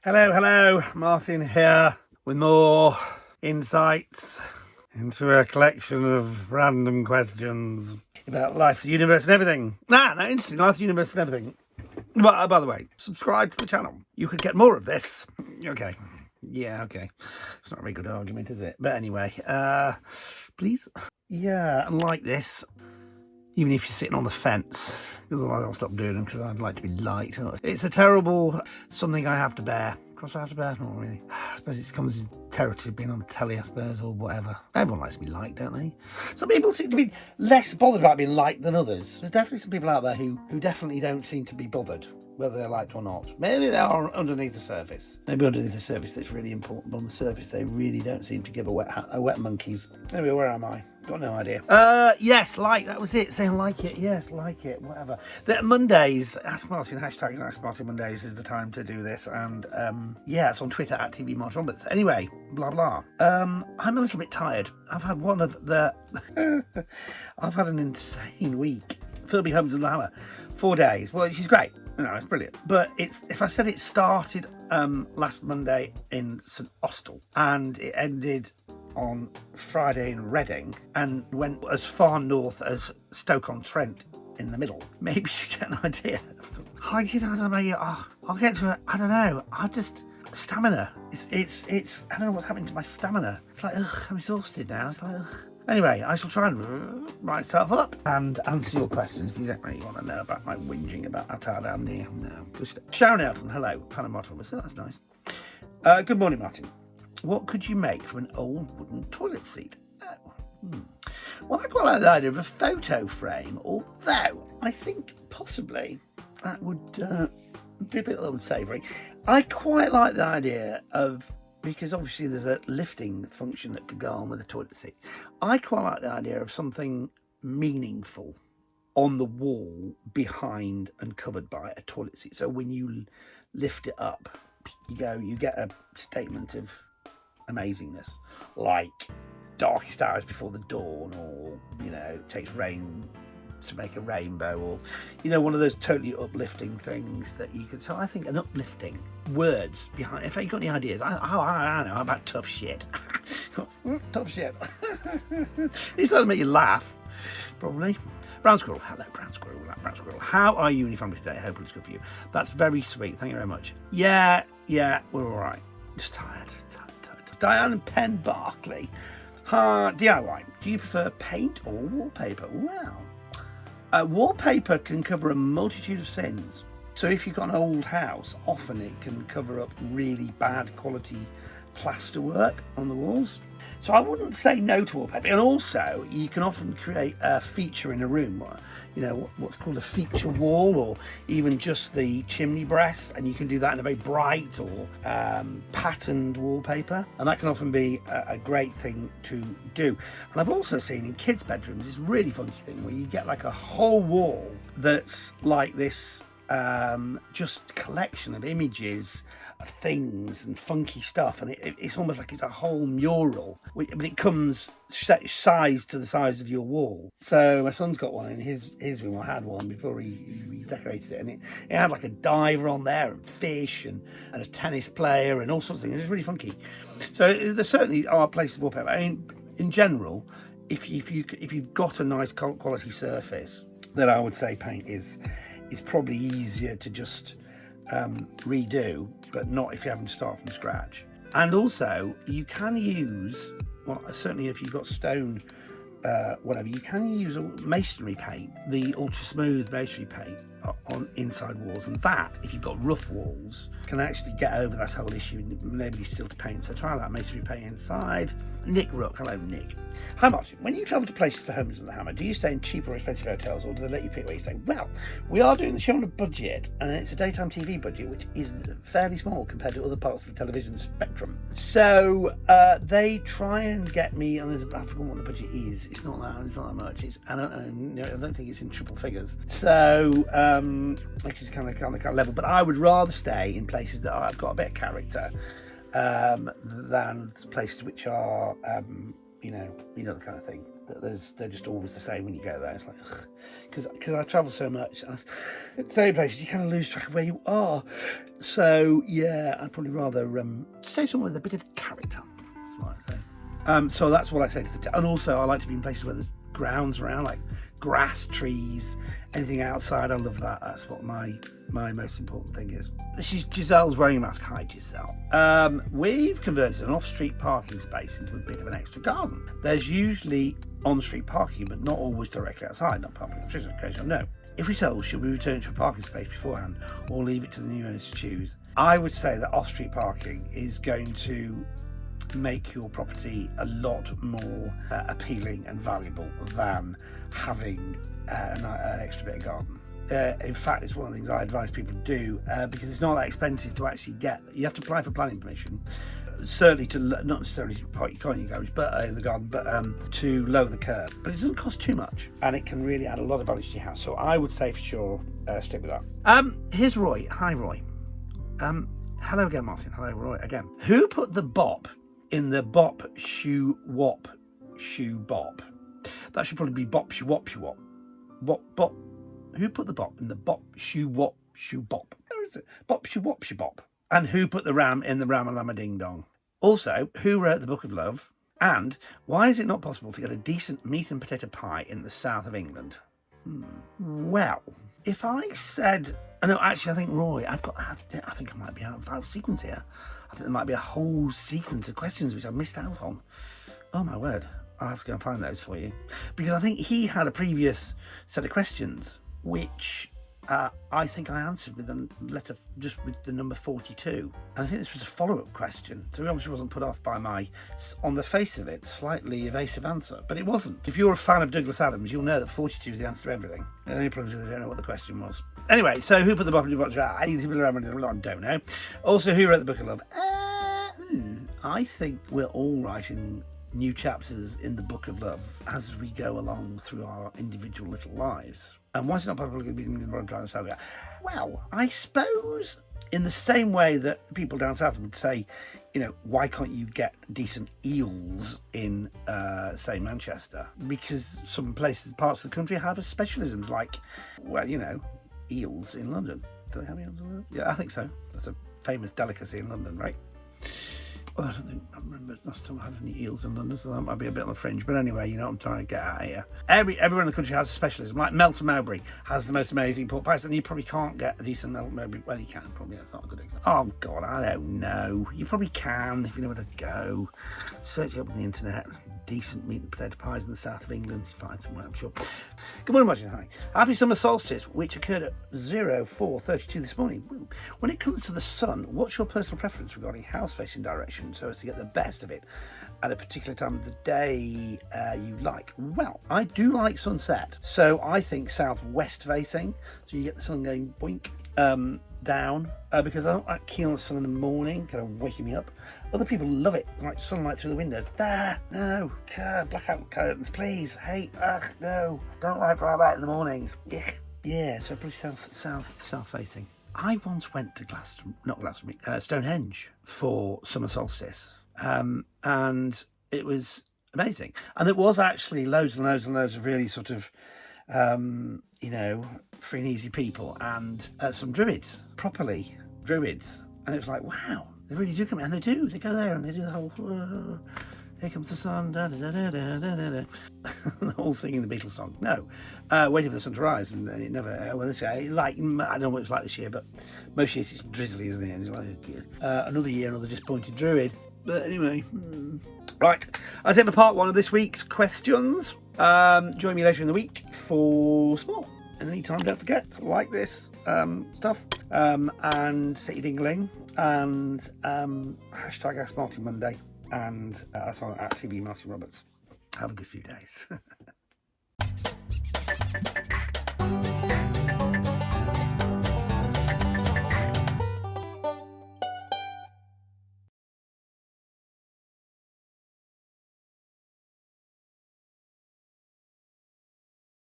Hello, Martin here with more insights into a collection of random questions about life, the universe and everything. Interesting, life, the universe and everything. But by the way, subscribe to the channel. You could get more of this. Okay. Yeah, okay. It's not a very good argument, is it? But anyway, please. Yeah, and like this, even if you're sitting on the fence, otherwise I'll stop doing them because I'd like to be liked. It's a terrible something I have to bear. Cross I have to bear? Not really. I suppose it comes in territory of being on telly, I suppose, or whatever. Everyone likes to be liked, don't they? Some people seem to be less bothered about being liked than others. There's definitely some people out there who definitely don't seem to be bothered whether they're liked or not. Maybe they are underneath the surface. Maybe underneath the surface that's really important, but on the surface they really don't seem to give a wet monkey's. Anyway, where am I? Got no idea. Yes, like, that was it. Saying like it, yes, like it, whatever. The Mondays, Ask Martin, hashtag Ask Martin Mondays is the time to do this. And yeah, it's on Twitter at TV Martin Roberts. Anyway, blah, blah. I'm a little bit tired. I've had one of the... I've had an insane week. Philby Holmes and the Hammer. 4 days. Well, she's great. You know, it's brilliant. But if I said it started last Monday in St Austell and it ended on Friday in Reading and went as far north as Stoke-on-Trent in the middle, maybe you get an idea. I'll get to it. I don't know. Stamina. It's I don't know what's happening to my stamina. It's like, I'm exhausted now. It's like, Anyway, I shall try and write myself up and answer your questions because you don't really want to know about my whinging about how tired I am, do you? No. Sharon Elton, hello. Fan of Martin Roberts. That's nice. Good morning, Martin. What could you make from an old wooden toilet seat? Well, I quite like the idea of a photo frame, although I think possibly that would be a bit unsavoury. I quite like the idea of, because obviously there's a lifting function that could go on with a toilet seat. I quite like the idea of something meaningful on the wall behind and covered by a toilet seat. So when you lift it up, you get a statement of amazingness, like darkest hours before the dawn, or it takes rain to make a rainbow, or one of those totally uplifting things that you could. So I think an uplifting words behind. If you've got any ideas, I know about tough shit. Tough shit. It's not to make you laugh, probably. Brown Squirrel, hello, Brown Squirrel. How are you and your family today? I hope it's good for you. That's very sweet. Thank you very much. Yeah, we're all right. Just tired. Diane and Penn Barkley. DIY. Do you prefer paint or wallpaper? Wow. Wallpaper can cover a multitude of sins. So if you've got an old house, often it can cover up really bad quality plasterwork on the walls. So I wouldn't say no to wallpaper. And also, you can often create a feature in a room, what's called a feature wall, or even just the chimney breast, and you can do that in a very bright or patterned wallpaper, and that can often be a great thing to do. And I've also seen in kids' bedrooms this really funky thing where you get like a whole wall that's like this just collection of images of things and funky stuff, and it's almost like it's a whole mural, but it comes sized to the size of your wall. So my son's got one in his room. I had one before he decorated it, and it had like a diver on there, and fish, and a tennis player, and all sorts of things. It's really funky. So there certainly are places of wallpaper. I mean, in general, if you've got a nice quality surface, then I would say paint is probably easier to just redo, but not if you're having to start from scratch. And also, you can use, certainly if you've got stone, you can use masonry paint, the ultra smooth masonry paint on inside walls, and that, if you've got rough walls, can actually get over that whole issue and enable you still to paint. So try that masonry paint inside. Nick Rook, hello Nick. Hi Martin, when you travel to places for Holmes and the Hammer, do you stay in cheap or expensive hotels, or do they let you pick where you stay? Well, we are doing the show on a budget, and it's a daytime TV budget, which is fairly small compared to other parts of the television spectrum. So they try and get me, and I've forgotten what the budget is. It's not that much. I don't think it's in triple figures. So actually, it's kind of level. But I would rather stay in places that have got a bit of character than places which are, the kind of thing. They're just always the same when you go there. It's like, because I travel so much, at so many places you kind of lose track of where you are. So yeah, I'd probably rather stay somewhere with a bit of character. That's what I say. So that's what I say to the. And also, I like to be in places where there's grounds around, like grass, trees, anything outside. I love that. That's what my most important thing is. Giselle's wearing a mask. Hi, Giselle. We've converted an off-street parking space into a bit of an extra garden. There's usually on-street parking, but not always directly outside, not parking on street occasion. No. If we sell, should we return to a parking space beforehand or leave it to the new owners to choose? I would say that off-street parking is going to make your property a lot more appealing and valuable than having an extra bit of garden. In fact, it's one of the things I advise people to do because it's not that expensive to actually get. You have to apply for planning permission, certainly to not necessarily to park your car in your garage, but in the garden, but to lower the curb. But it doesn't cost too much, and it can really add a lot of value to your house. So I would say for sure stick with that. Here's Roy. Hi, Roy. Hello again, Martin. Hello, Roy again. Who put the bop in the Bop Shoe Wop Shoe Bop? That should probably be Bop Shoe Wop Shoe Wop. Bop. Who put the bop in the Bop Shoe Wop Shoe Bop? Where is it? Bop Shoe Wop Shoe Bop. And who put the ram in the Ramalama Ding Dong? Also, who wrote the Book of Love? And why is it not possible to get a decent meat and potato pie in the south of England? Well, if I said... No, actually, I think, Roy, I think I might be out of sequence here. I think there might be a whole sequence of questions which I've missed out on. Oh, my word. I'll have to go and find those for you. Because I think he had a previous set of questions, which I think I answered with the letter, just with the number 42. And I think this was a follow-up question. So he obviously wasn't put off by my, on the face of it, slightly evasive answer. But it wasn't. If you're a fan of Douglas Adams, you'll know that 42 is the answer to everything. The only problem is they don't know what the question was. Anyway, so who put the bop in the box? I don't know. Also, who wrote the Book of Love? I think we're all writing new chapters in the Book of Love as we go along through our individual little lives. And why is it not possible to be in the bottom part of Australia? Well, I suppose in the same way that the people down south would say, you know, why can't you get decent eels in, say, Manchester? Because some places, parts of the country have specialisms like, well, you know, eels in London. Do they have eels in London? Yeah, I think so. That's a famous delicacy in London, right? Well, I remember last time I had any eels in London, so that might be a bit on the fringe. But anyway, you know what I'm trying to get at here. Everyone in the country has a specialism. Like Melton Mowbray has the most amazing pork pies, and you probably can't get a decent Melton Mowbray. Well, you can, probably. That's not a good example. Oh, God, I don't know. You probably can if you know where to go. Search it up on the internet. Decent meat and potato pies in the south of England. You find somewhere, I'm sure. Good morning, Martin. Hi. Happy summer solstice, which occurred at 04:32 this morning. When it comes to the sun, what's your personal preference regarding house facing direction so as to get the best of it at a particular time of the day you like? Well, I do like sunset, so I think southwest facing, so you get the sun going boink down, because I don't like keen on the sun in the morning, kind of waking me up. Other people love it, like sunlight through the windows. No, blackout curtains, please. Hey, no, don't like bright light in the mornings. Yeah, so probably south facing. I once went to Stonehenge for summer solstice, and it was amazing. And it was actually loads and loads and loads of really sort of, you know, free and easy people, and some druids, properly druids. And it was like, wow, they really do come, and they go there and they do the whole, here comes the sun, da da da da da da da. They're all singing the Beatles song. No, waiting for the sun to rise, and it never. Well, this year, like, I don't know what it's like this year, but most years it's drizzly, isn't it? And it's like another year, another disappointed druid. But anyway, right. That's it for part one of this week's questions. Join me later in the week for some more. In the meantime, don't forget to like this stuff and set your dingling, and hashtag Ask Martin Monday, and that's on at TV Martin Roberts. Have a good few days.